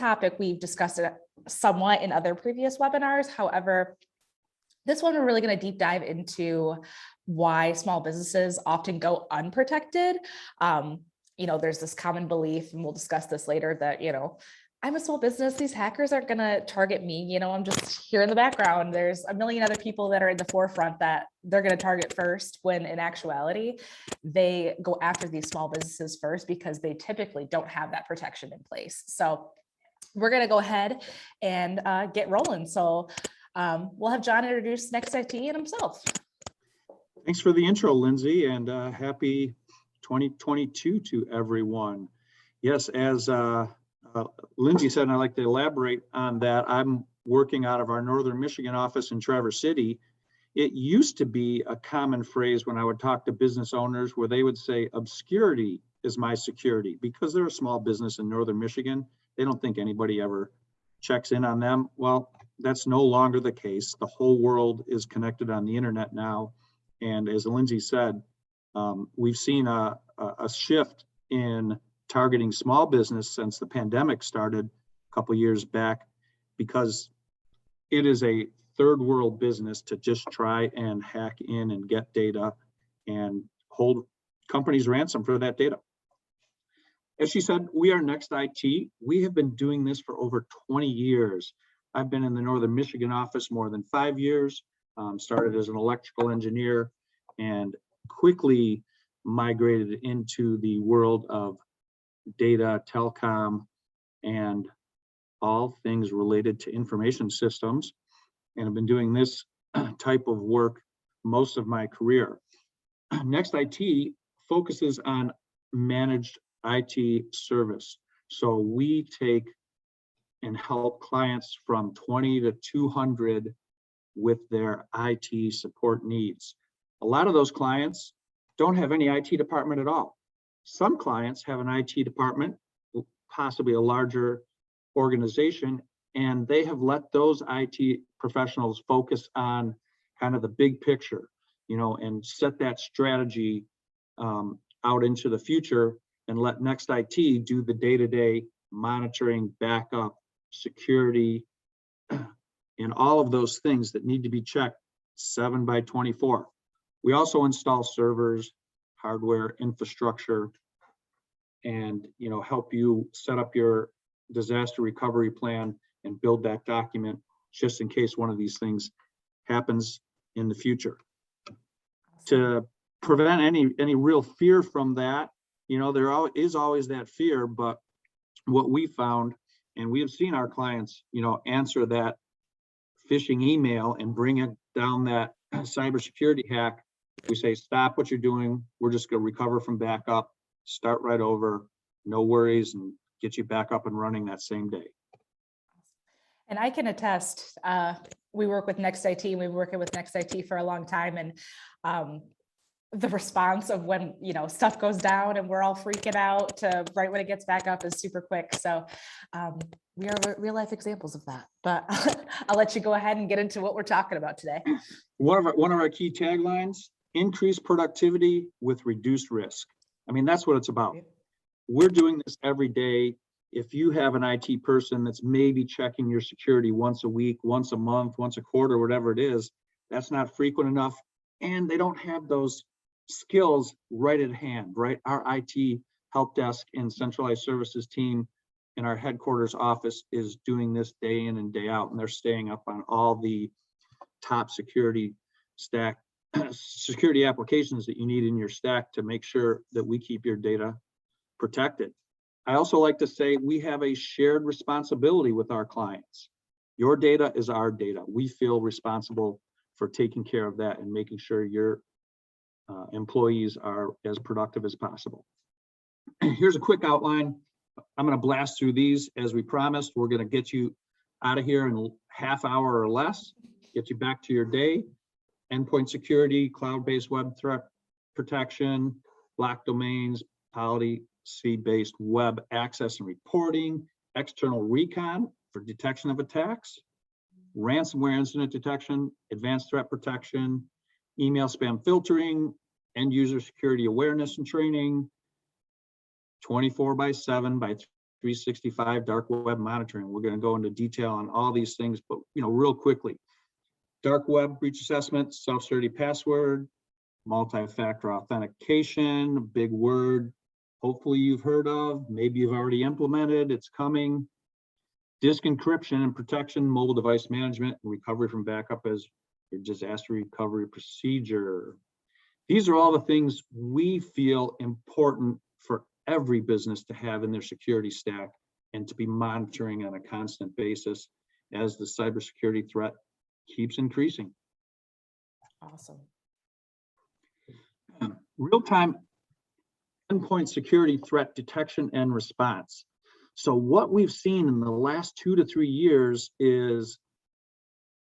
topic, we've discussed it somewhat in other previous webinars. However, this one, we're really going to deep dive into why small businesses often go unprotected. There's this common belief, and we'll discuss this later, that, I'm a small business, these hackers aren't going to target me. I'm just here in the background. There's a million other people that are in the forefront that they're going to target first, when in actuality, they go after these small businesses first because they typically don't have that protection in place. So we're going to go ahead and get rolling. So we'll have John introduce Next IT and himself. Thanks for the intro, Lindsay, and happy 2022 to everyone. Yes, as Lindsay said, and I'd like to elaborate on that, I'm working out of our Northern Michigan office in Traverse City. It used to be a common phrase when I would talk to business owners where they would say, obscurity is my security, because they're a small business in Northern Michigan. They don't think anybody ever checks in on them. Well, that's no longer the case. The whole world is connected on the internet now. And as Lindsay said, we've seen a shift in targeting small business since the pandemic started a couple of years back, because it is a third world business to just try and hack in and get data and hold companies ransom for that data. As she said, we are Next IT. We have been doing this for over 20 years. I've been in the Northern Michigan office more than 5 years, started as an electrical engineer and quickly migrated into the world of data, telecom, and all things related to information systems. And I've been doing this type of work most of my career. Next IT focuses on managed IT service. So we take and help clients from 20 to 200 with their IT support needs. A lot of those clients don't have any IT department at all. Some clients have an IT department, possibly a larger organization, and they have let those IT professionals focus on kind of the big picture, and set that strategy out into the future, and let Next IT do the day-to-day monitoring, backup, security, and all of those things that need to be checked 7/24. We also install servers, hardware, infrastructure, and help you set up your disaster recovery plan and build that document just in case one of these things happens in the future. To prevent any real fear from that, there is always that fear, but what we found, and we have seen our clients, answer that phishing email and bring it down that cybersecurity hack. We say, stop what you're doing. We're just going to recover from backup, start right over, no worries, and get you back up and running that same day. And I can attest, we work with Next IT, and we've been working with Next IT for a long time. And the response of when, stuff goes down and we're all freaking out to right when it gets back up is super quick. So we are real life examples of that, but I'll let you go ahead and get into what we're talking about today. One of our key taglines: increase productivity with reduced risk. I mean, that's what it's about. We're doing this every day. If you have an IT person that's maybe checking your security once a week, once a month, once a quarter, whatever it is, that's not frequent enough, and they don't have those skills right at hand, right? Our IT help desk and centralized services team in our headquarters office is doing this day in and day out, and they're staying up on all the top security stack, security applications that you need in your stack to make sure that we keep your data protected. I also like to say we have a shared responsibility with our clients. Your data is our data. We feel responsible for taking care of that and making sure your employees are as productive as possible. Here's a quick outline. I'm going to blast through these as we promised. We're going to get you out of here in a half hour or less, get you back to your day. Endpoint security, cloud-based web threat protection, block domains, policy-based web access and reporting, external recon for detection of attacks, ransomware incident detection, advanced threat protection, email spam filtering, end user security awareness and training, 24/7 by 365 dark web monitoring. We're going to go into detail on all these things, but real quickly. Dark web breach assessment, self-security password, multi-factor authentication, a big word. Hopefully you've heard of, maybe you've already implemented, it's coming. Disk encryption and protection, mobile device management, and recovery from backup as your disaster recovery procedure. These are all the things we feel important for every business to have in their security stack and to be monitoring on a constant basis as the cybersecurity threat keeps increasing. Awesome. Real-time endpoint security threat detection and response. So what we've seen in the last 2 to 3 years is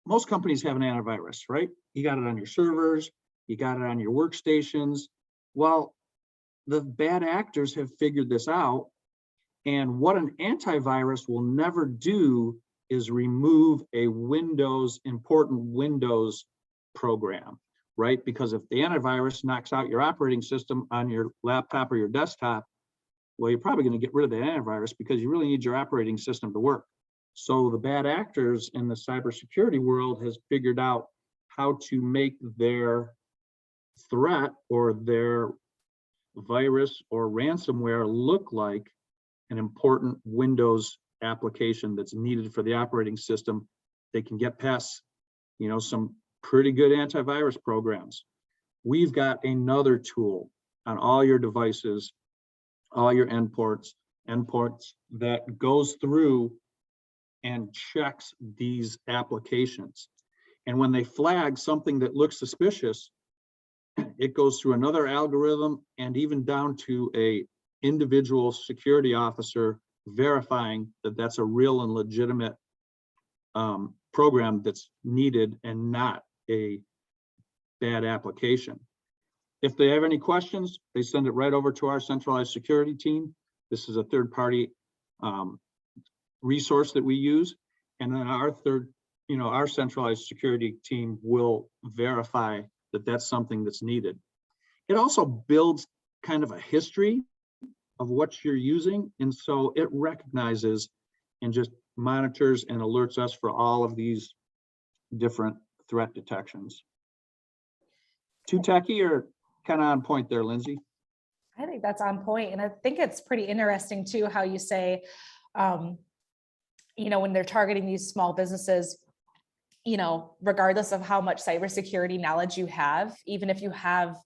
most companies have an antivirus, right? You got it on your servers, you got it on your workstations. Well, the bad actors have figured this out, and what an antivirus will never do is remove a important Windows program, right? Because if the antivirus knocks out your operating system on your laptop or your desktop, well, you're probably going to get rid of the antivirus because you really need your operating system to work. So the bad actors in the cybersecurity world has figured out how to make their threat or their virus or ransomware look like an important Windows application that's needed for the operating system. They can get past, some pretty good antivirus programs. We've got another tool on all your devices, all your endports that goes through and checks these applications. And when they flag something that looks suspicious, it goes through another algorithm and even down to a individual security officer verifying that that's a real and legitimate program that's needed and not a bad application. If they have any questions, they send it right over to our centralized security team. This is a third-party resource that we use, and then our centralized security team will verify that that's something that's needed. It also builds kind of a history of what you're using, and so it recognizes and just monitors and alerts us for all of these different threat detections. Too techy or kind of on point there, Lindsay? I think that's on point. And I think it's pretty interesting too, how you say, when they're targeting these small businesses, regardless of how much cybersecurity knowledge you have, even if you have,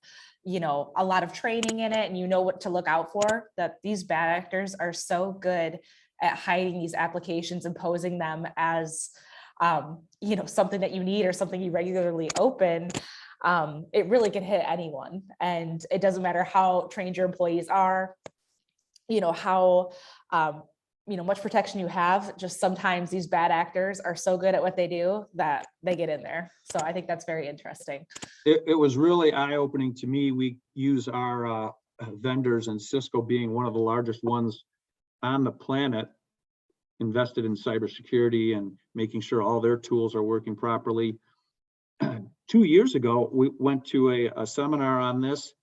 a lot of training in it and you know what to look out for, that these bad actors are so good at hiding these applications and posing them as, something that you need or something you regularly open. It really can hit anyone, and it doesn't matter how trained your employees are, how much protection you have. Just sometimes these bad actors are so good at what they do that they get in there. So I think that's very interesting. It was really eye-opening to me. We use our vendors, and Cisco being one of the largest ones on the planet, invested in cybersecurity and making sure all their tools are working properly. 2 years ago, we went to a seminar on this,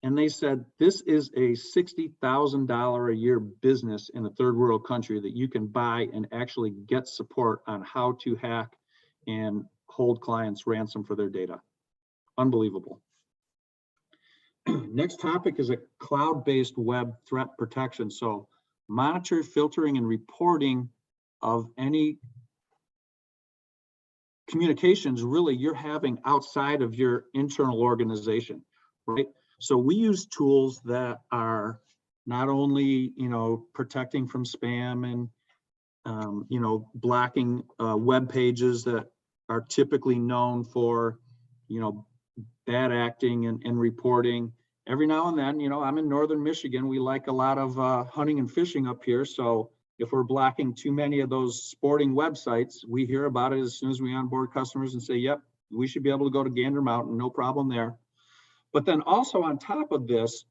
and they said this is a $60,000 a year business in a third world country that you can buy and actually get support on how to hack and hold clients ransom for their data. Unbelievable. Next topic is a cloud-based web threat protection. So monitor, filtering, and reporting of any communications really you're having outside of your internal organization, right? So we use tools that are not only, protecting from spam and, blocking web pages that are typically known for, bad acting and reporting. Every now and then, I'm in northern Michigan. We like a lot of hunting and fishing up here. So if we're blocking too many of those sporting websites, we hear about it as soon as we onboard customers and say, yep, we should be able to go to Gander Mountain, no problem there. But then also on top of this,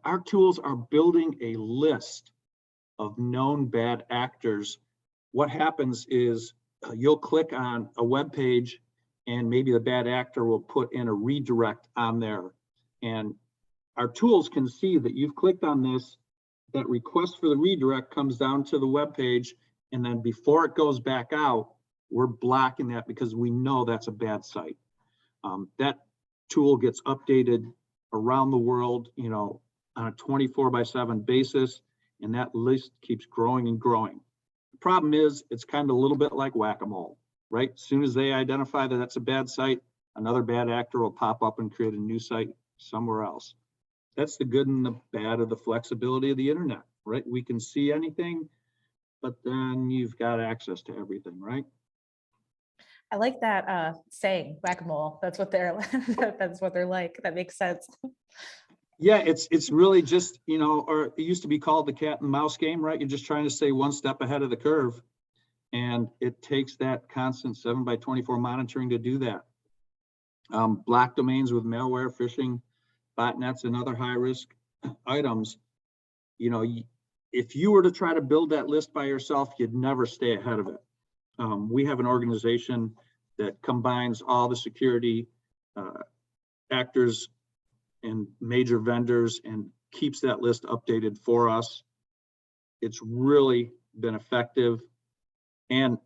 our tools are building a list of known bad actors. What happens is you'll click on a web page and maybe the bad actor will put in a redirect on there. And our tools can see that you've clicked on this that request for the redirect comes down to the web page, and then before it goes back out, we're blocking that because we know that's a bad site. That tool gets updated around the world, you know, on a 24/7 basis, and that list keeps growing and growing. The problem is it's kind of a little bit like whack-a-mole, right? As soon as they identify that that's a bad site, another bad actor will pop up and create a new site somewhere else. That's the good and the bad of the flexibility of the internet, right? We can see anything, but then you've got access to everything, right? I like that saying, whack-a-mole. That's what they're that's what they're like. That makes sense. Yeah, it's really just, you know, or it used to be called the cat and mouse game, right? You're just trying to stay one step ahead of the curve. And it takes that constant 7/24 monitoring to do that. Black domains with malware, phishing, botnets, and other high-risk items, you know, if you were to try to build that list by yourself, you'd never stay ahead of it. We have an organization that combines all the security actors and major vendors and keeps that list updated for us. It's really been effective, and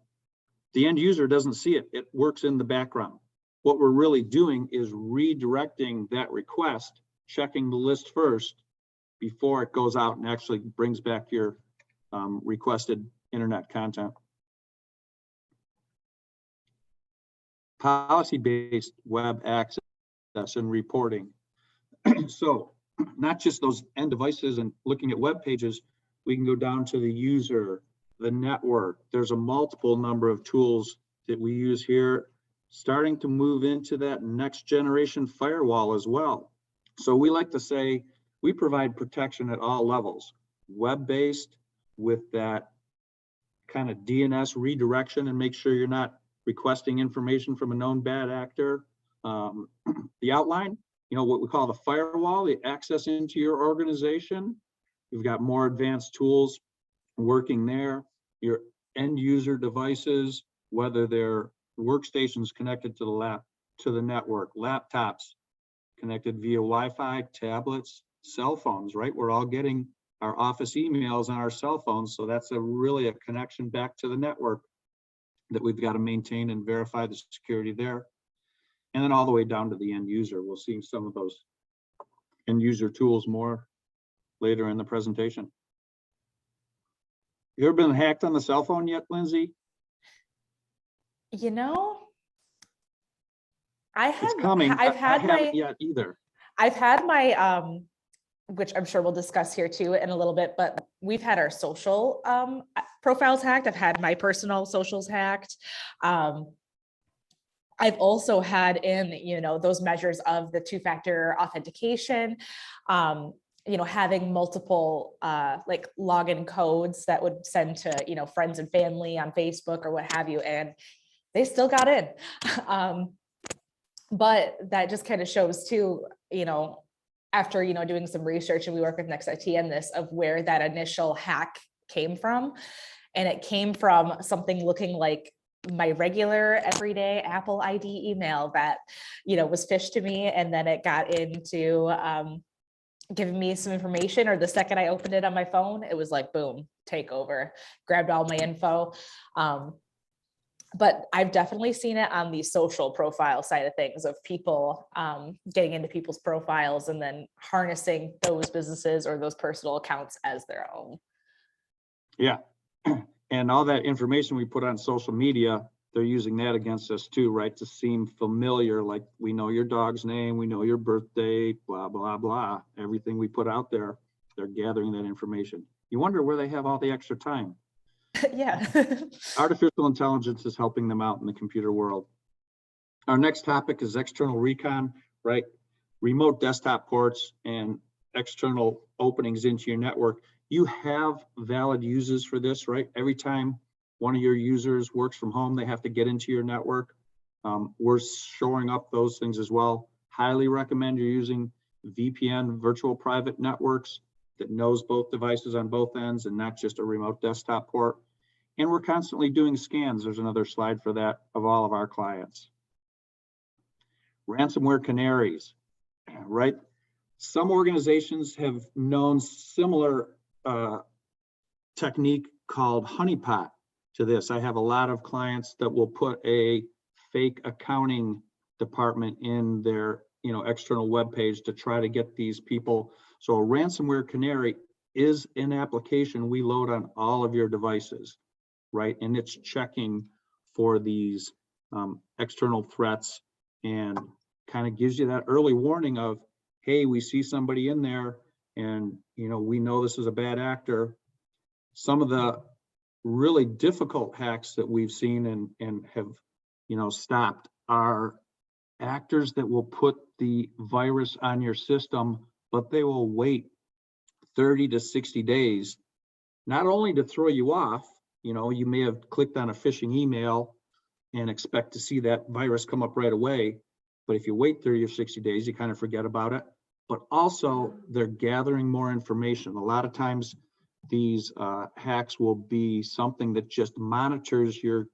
the end user doesn't see it. It works in the background. What we're really doing is redirecting that request, checking the list first before it goes out and actually brings back your requested internet content. Policy-based web access and reporting. So not just those end devices and looking at web pages, we can go down to the user, the network. There's a multiple number of tools that we use here, starting to move into that next generation firewall as well. So we like to say we provide protection at all levels, web-based with that kind of DNS redirection and make sure you're not requesting information from a known bad actor. The outline, you know, what we call the firewall, the access into your organization. We've got more advanced tools working there. Your end user devices, whether they're workstations connected to the network, laptops connected via Wi-Fi, tablets, cell phones, right? We're all getting our office emails on our cell phones. So that's really a connection back to the network that we've got to maintain and verify the security there. And then all the way down to the end user. We'll see some of those end user tools more later in the presentation. You ever been hacked on the cell phone yet, Lindsay? You know, I have. It's coming. I've had I haven't yet either. I've had my which I'm sure we'll discuss here too in a little bit, but we've had our social profiles hacked. I've had my personal socials hacked. I've also had in, you know, those measures of the two-factor authentication, you know, having multiple like login codes that would send to, you know, friends and family on Facebook or what have you, and they still got in. But that just kind of shows too, you know, after, you know, doing some research, and we work with Next IT on this, of where that initial hack came from. And it came from something looking like my regular everyday Apple ID email that, you know, was phished to me. And then it got into giving me some information, or the second I opened it on my phone, it was like, boom, take over, grabbed all my info. But I've definitely seen it on the social profile side of things, of people getting into people's profiles and then harnessing those businesses or those personal accounts as their own. Yeah. And all that information we put on social media, they're using that against us too, right? To seem familiar, like we know your dog's name, we know your birthday, blah, blah, blah. Everything we put out there, they're gathering that information. You wonder where they have all the extra time. Yeah. Artificial intelligence is helping them out in the computer world. Our next topic is external recon, right? Remote desktop ports and external openings into your network. You have valid uses for this, right? Every time one of your users works from home, they have to get into your network. We're showing up those things as well. Highly recommend you're using VPN, virtual private networks, that knows both devices on both ends and not just a remote desktop port. And we're constantly doing scans. There's another slide for that of all of our clients. Ransomware canaries, right? Some organizations have known similar technique called Honeypot to this. I have a lot of clients that will put a fake accounting department in their external web page to try to get these people. So a Ransomware Canary is an application we load on all of your devices, right? And it's checking for these external threats and kind of gives you that early warning of, hey, we see somebody in there and we know this is a bad actor. Some of the really difficult hacks that we've seen and have stopped are actors that will put the virus on your system, but they will wait 30 to 60 days, not only to throw you off. You may have clicked on a phishing email and expect to see that virus come up right away, but if you wait 30 or 60 days, you kind of forget about it. But also they're gathering more information. A lot of times these hacks will be something that just monitors your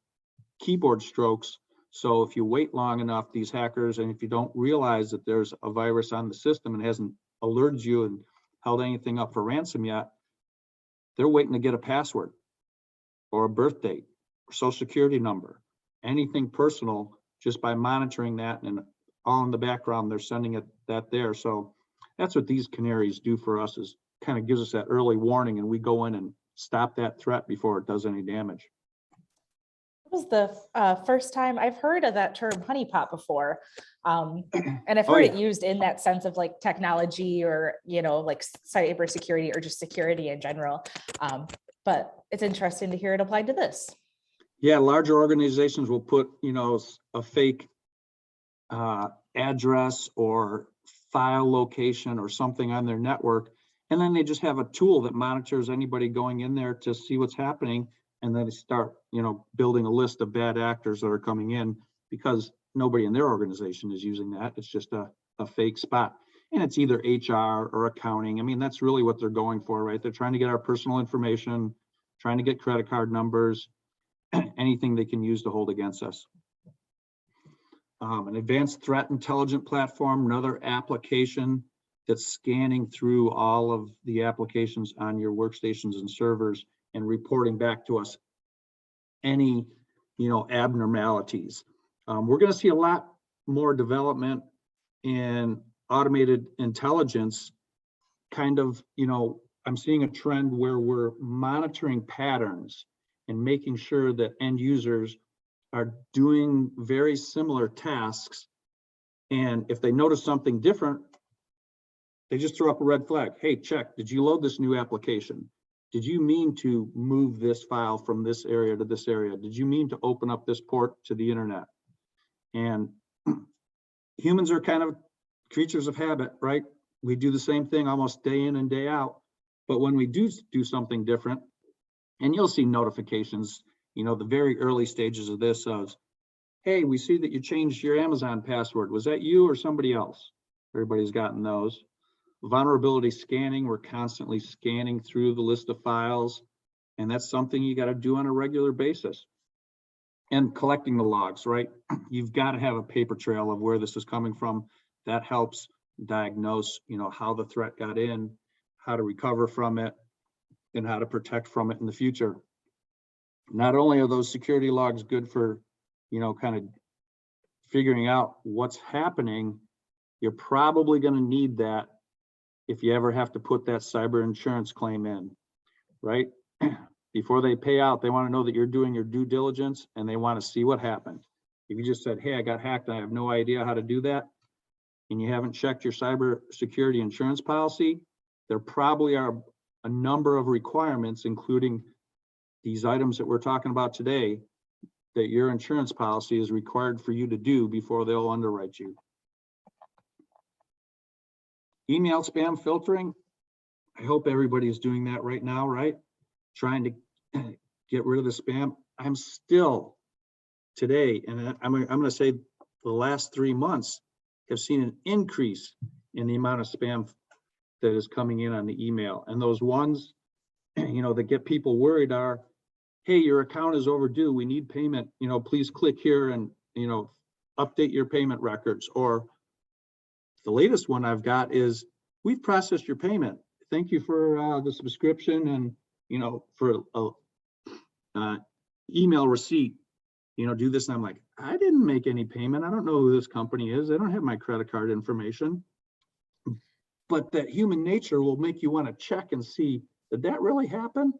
keyboard strokes. So if you wait long enough, these hackers, and if you don't realize that there's a virus on the system and hasn't alerted you and held anything up for ransom yet, they're waiting to get a password or a birth date or social security number, anything personal, just by monitoring that, and all in the background, they're sending that there. So that's what these canaries do for us, is kind of gives us that early warning, and we go in and stop that threat before it does any damage. It was the first time I've heard of that term honeypot before. And I've heard it used in that sense of like technology or, like cybersecurity or just security in general. But it's interesting to hear it applied to this. Yeah, larger organizations will put, a fake address or file location or something on their network. And then they just have a tool that monitors anybody going in there to see what's happening. And then they start, building a list of bad actors that are coming in, because nobody in their organization is using that. It's just a fake spot. And it's either HR or accounting. I mean, that's really what they're going for, right? They're trying to get our personal information, trying to get credit card numbers, anything they can use to hold against us. An advanced threat intelligence platform, another application that's scanning through all of the applications on your workstations and servers and reporting back to us any, abnormalities. We're going to see a lot more development in automated intelligence. Kind of, I'm seeing a trend where we're monitoring patterns and making sure that end users are doing very similar tasks. And if they notice something different, they just throw up a red flag. Hey, check, did you load this new application? Did you mean to move this file from this area to this area? Did you mean to open up this port to the internet? And humans are kind of creatures of habit, right? We do the same thing almost day in and day out. But when we do something different, and you'll see notifications, the very early stages of this of, hey, we see that you changed your Amazon password. Was that you or somebody else? Everybody's gotten those. Vulnerability scanning, we're constantly scanning through the list of files, and that's something you got to do on a regular basis. And collecting the logs, right? You've got to have a paper trail of where this is coming from. That helps diagnose, how the threat got in, how to recover from it, and how to protect from it in the future. Not only are those security logs good for, kind of figuring out what's happening, you're probably going to need that if you ever have to put that cyber insurance claim in, right? Before they pay out, they want to know that you're doing your due diligence and they want to see what happened. If you just said, hey, I got hacked, I have no idea how to do that, and you haven't checked your cyber security insurance policy, there probably are a number of requirements, including these items that we're talking about today, that your insurance policy is required for you to do before they'll underwrite you. Email spam filtering. I hope everybody's doing that right now, right? Trying to get rid of the spam. I'm still today, and I'm going to say the last 3 months have seen an increase in the amount of spam that is coming in on the email. And those ones, that get people worried are, hey, your account is overdue. We need payment. Please click here and, update your payment records. Or the latest one I've got is, we've processed your payment. thank you for the subscription and, for email receipt, do this. And I'm like, I didn't make any payment. I don't know who this company is. They don't have my credit card information. But that human nature will make you want to check and see, did that really happen?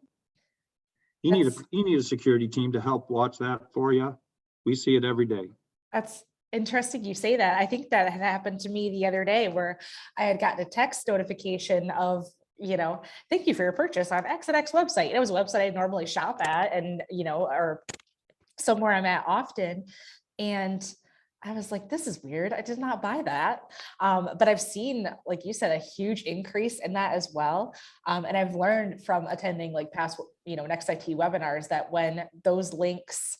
You need a security team to help watch that for you. We see it every day. That's interesting you say that. I think that had happened to me the other day where I had gotten a text notification of, thank you for your purchase on X and X website. It was a website I normally shop at and, or somewhere I'm at often. And I was like, this is weird. I did not buy that. But I've seen, like you said, a huge increase in that as well. And I've learned from attending like past, Next IT webinars that when those links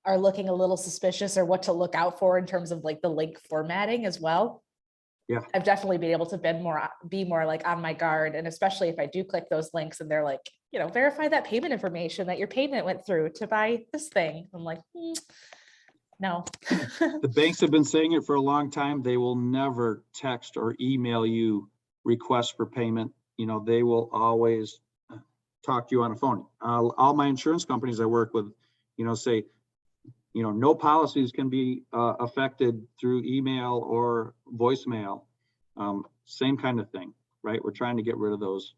are looking a little suspicious or what to look out for in terms of like the link formatting as well. Yeah, I've definitely been able to be more like on my guard. And especially if I do click those links and they're like, verify that payment information that your payment went through to buy this thing. I'm like, no. the banks have been saying it for a long time. They will never text or email you requests for payment. They will always talk to you on a phone. All my insurance companies I work with, say, no policies can be affected through email or voicemail. Same kind of thing, right? We're trying to get rid of those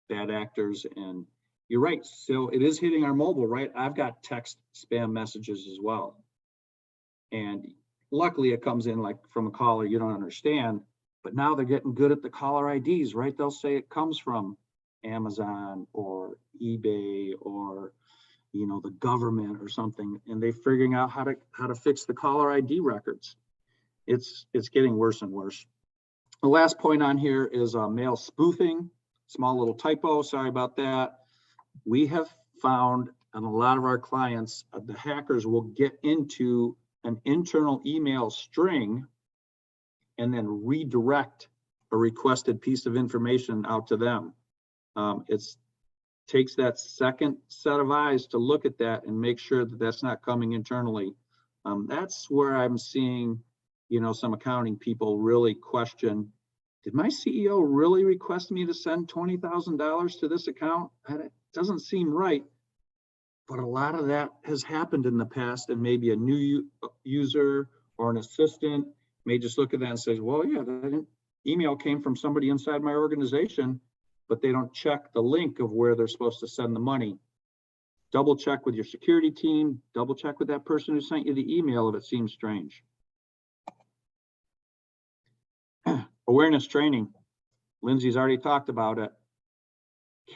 bad actors. And you're right. So it is hitting our mobile, right? I've got text spam messages as well. And luckily it comes in like from a caller you don't understand, but now they're getting good at the caller IDs, right? They'll say it comes from Amazon or eBay or the government or something, and they're figuring out how to fix the caller ID records. It's getting worse and worse. The last point on here is mail spoofing. Small little typo, sorry about that. We have found on a lot of our clients, the hackers will get into an internal email string and then redirect a requested piece of information out to them. It's takes that second set of eyes to look at that and make sure that that's not coming internally. That's where I'm seeing, some accounting people really question, did my CEO really request me to send $20,000 to this account? It doesn't seem right, but a lot of that has happened in the past, and maybe a new user or an assistant may just look at that and say, well, yeah, that email came from somebody inside my organization, but they don't check the link of where they're supposed to send the money. Double check with your security team, double check with that person who sent you the email if it seems strange. Awareness training. Lindsay's already talked about it.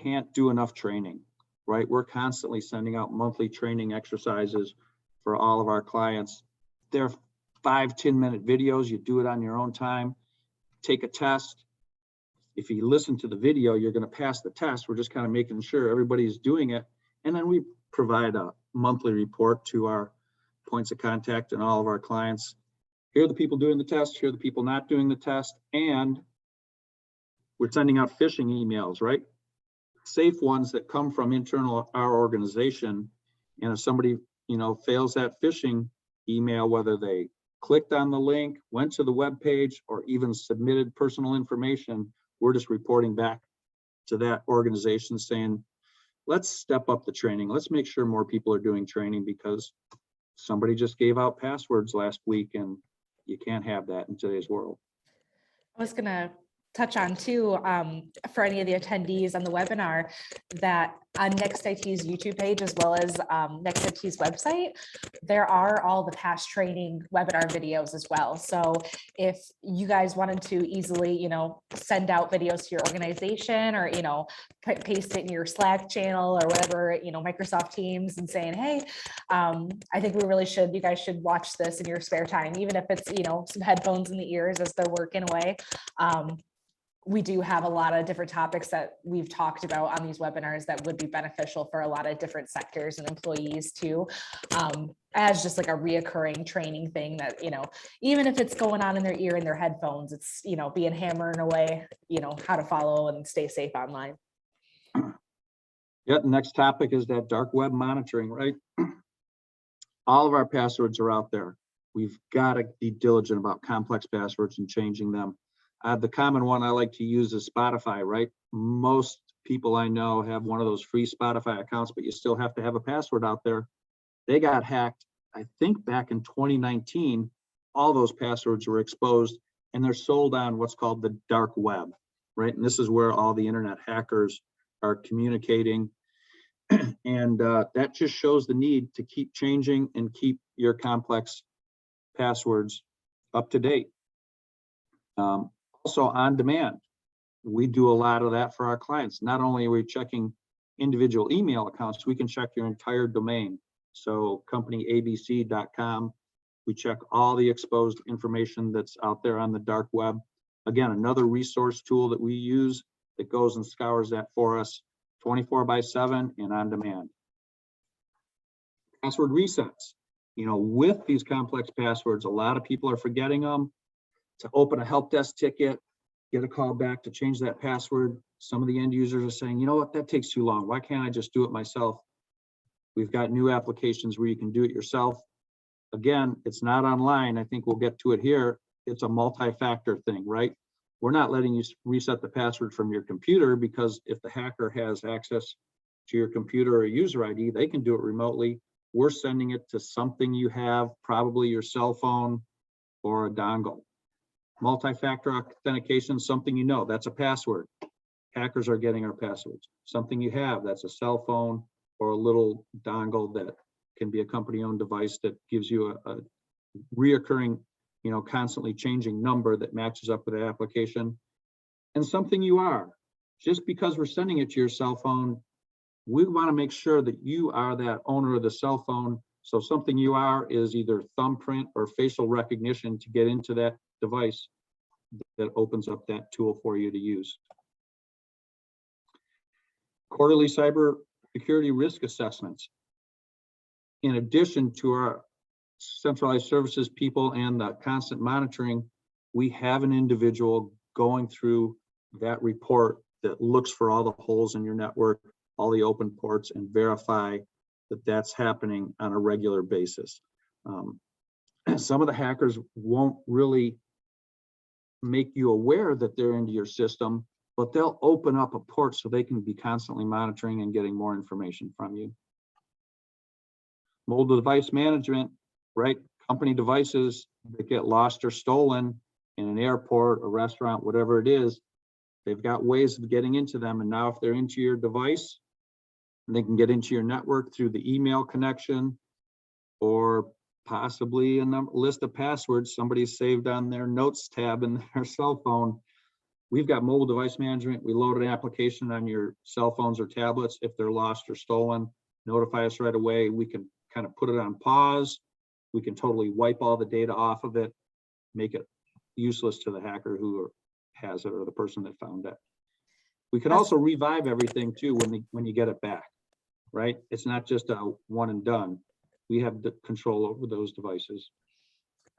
Can't do enough training, right? We're constantly sending out monthly training exercises for all of our clients. They're 5-10 minute videos. You do it on your own time. Take a test. If you listen to the video, you're going to pass the test. We're just kind of making sure everybody's doing it. And then we provide a monthly report to our points of contact and all of our clients. Here are the people doing the test. Here are the people not doing the test. And we're sending out phishing emails, right? Safe ones that come from internal our organization. And if somebody, fails that phishing email, whether they clicked on the link, went to the web page, or even submitted personal information, we're just reporting back to that organization saying, let's step up the training. Let's make sure more people are doing training because somebody just gave out passwords last week and you can't have that in today's world. I was going to touch on too, for any of the attendees on the webinar, that on Next IT's YouTube page, as well as Next IT's website, there are all the past training webinar videos as well. So if you guys wanted to easily, send out videos to your organization or, paste it in your Slack channel or whatever, Microsoft Teams, and saying, hey, I think you guys should watch this in your spare time, even if it's, some headphones in the ears as they're working away. We do have a lot of different topics that we've talked about on these webinars that would be beneficial for a lot of different sectors and employees too, as just like a reoccurring training thing that, even if it's going on in their ear and their headphones, it's, being hammering away, how to follow and stay safe online. Yeah, the next topic is that dark web monitoring, right? All of our passwords are out there. We've got to be diligent about complex passwords and changing them. The common one I like to use is Spotify, right? Most people I know have one of those free Spotify accounts, but you still have to have a password out there. They got hacked, I think back in 2019, all those passwords were exposed and they're sold on what's called the dark web, right? And this is where all the internet hackers are communicating. And that just shows the need to keep changing and keep your complex passwords up to date. Also on demand, we do a lot of that for our clients. Not only are we checking individual email accounts, we can check your entire domain. So companyabc.com, we check all the exposed information that's out there on the dark web. Again, another resource tool that we use that goes and scours that for us 24/7 and on demand. Password resets. You know, with these complex passwords, a lot of people are forgetting them. To open a help desk ticket, get a call back to change that password. Some of the end users are saying, you know what, that takes too long. Why can't I just do it myself? We've got new applications where you can do it yourself. Again, it's not online. I think we'll get to it here. It's a multi-factor thing, right? We're not letting you reset the password from your computer, because if the hacker has access to your computer or user ID, they can do it remotely. We're sending it to something you have, probably your cell phone or a dongle. Multi-factor authentication, something you know, that's a password. Hackers are getting our passwords. Something you have, that's a cell phone or a little dongle that can be a company-owned device that gives you a reoccurring, you know, constantly changing number that matches up with the application. And something you are. Just because we're sending it to your cell phone, we want to make sure that you are that owner of the cell phone. So something you are is either thumbprint or facial recognition to get into that device that opens up that tool for you to use. Quarterly cyber security risk assessments. In addition to our centralized services people and the constant monitoring, we have an individual going through that report that looks for all the holes in your network, all the open ports, and verify that that's happening on a regular basis. Some of the hackers won't really make you aware that they're into your system, but they'll open up a port so they can be constantly monitoring and getting more information from you. Mobile device management, right? Company devices that get lost or stolen in an airport, a restaurant, whatever it is, they've got ways of getting into them. And now if they're into your device, they can get into your network through the email connection or possibly a list of passwords somebody's saved on their notes tab in their cell phone. We've got mobile device management. We load an application on your cell phones or tablets. If they're lost or stolen, notify us right away. We can kind of put it on pause. We can totally wipe all the data off of it, make it useless to the hacker who has it or the person that found it. We can also revive everything too when you get it back, right? It's not just a one and done. We have the control over those devices.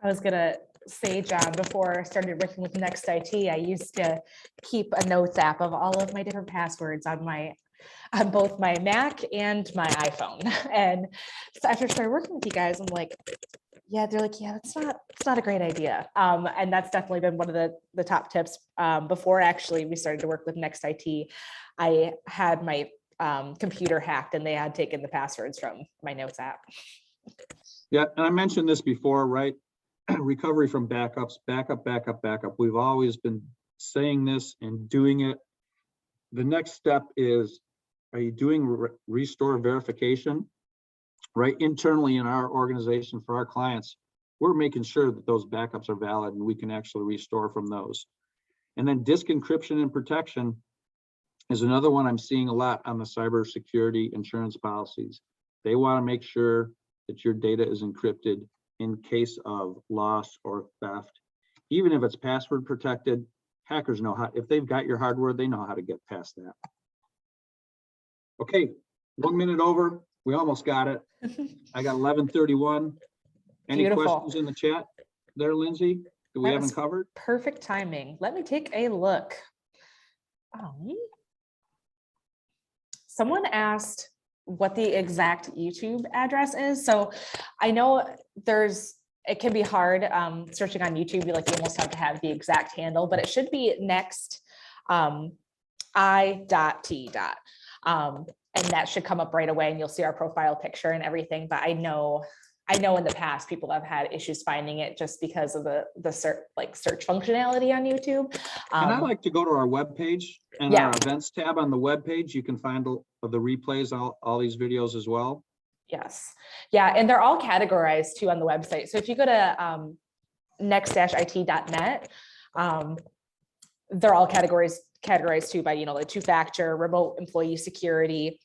I was gonna say, John, before I started working with Next IT, I used to keep a notes app of all of my different passwords on both my Mac and my iPhone. And so after I started working with you guys, I'm like, yeah, they're like, yeah, it's not a great idea. And that's definitely been one of the top tips. Before actually we started to work with Next IT, I had my computer hacked and they had taken the passwords from my notes app. Yeah, and I mentioned this before, right? Recovery from backups, backup. We've always been saying this and doing it. The next step is, are you doing restore verification? Right, internally in our organization for our clients, we're making sure that those backups are valid and we can actually restore from those. And then disk encryption and protection is another one I'm seeing a lot on the cybersecurity insurance policies. They want to make sure that your data is encrypted in case of loss or theft. Even if it's password protected, hackers know how, if they've got your hardware, they know how to get past that. Okay, 1 minute over. We almost got it. I got 11:31. Any Beautiful. questions in the chat there, Lindsay, that we haven't covered? Perfect timing. Let me take a look. Someone asked what the exact YouTube address is. So I know there's it can be hard searching on YouTube. You almost have to have the exact handle, but it should be next I.T. And that should come up right away, and you'll see our profile picture and everything. But I know in the past people have had issues finding it just because of the search functionality on YouTube. And I like to go to our webpage and Yeah. our events tab on the webpage. You can find the replays, all these videos as well. Yes. Yeah. And they're all categorized too on the website. So if you go to next-it.net, they're all categorized too by, like two-factor, remote employee security,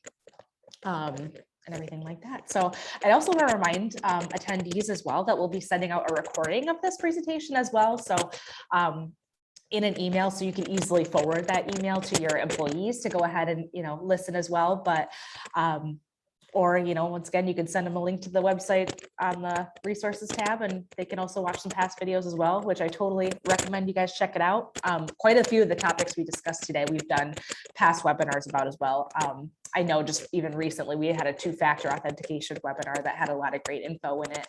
and everything like that. So I also want to remind attendees as well that we'll be sending out a recording of this presentation as well. So in an email, so you can easily forward that email to your employees to go ahead and, listen as well. But or, once again, you can send them a link to the website on the resources tab, and they can also watch some past videos as well, which I totally recommend you guys check it out. Quite a few of the topics we discussed today, we've done past webinars about as well. I know just even recently we had a two-factor authentication webinar that had a lot of great info in it.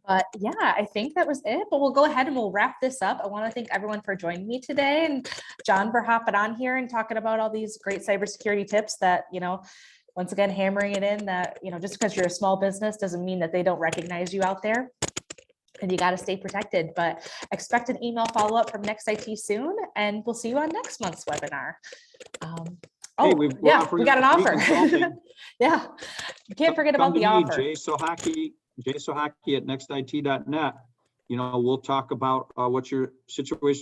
But yeah, I think that was it, but we'll go ahead and we'll wrap this up. I want to thank everyone for joining me today, and John for hopping on here and talking about all these great cybersecurity tips that, once again, hammering it in that, just because you're a small business doesn't mean that they don't recognize you out there, and you got to stay protected. But expect an email follow-up from Next IT soon, and we'll see you on next month's webinar. Hey, we got an offer. Yeah, you can't forget about the offer. Jay Sohaki at nextit.net. We'll talk about what your situation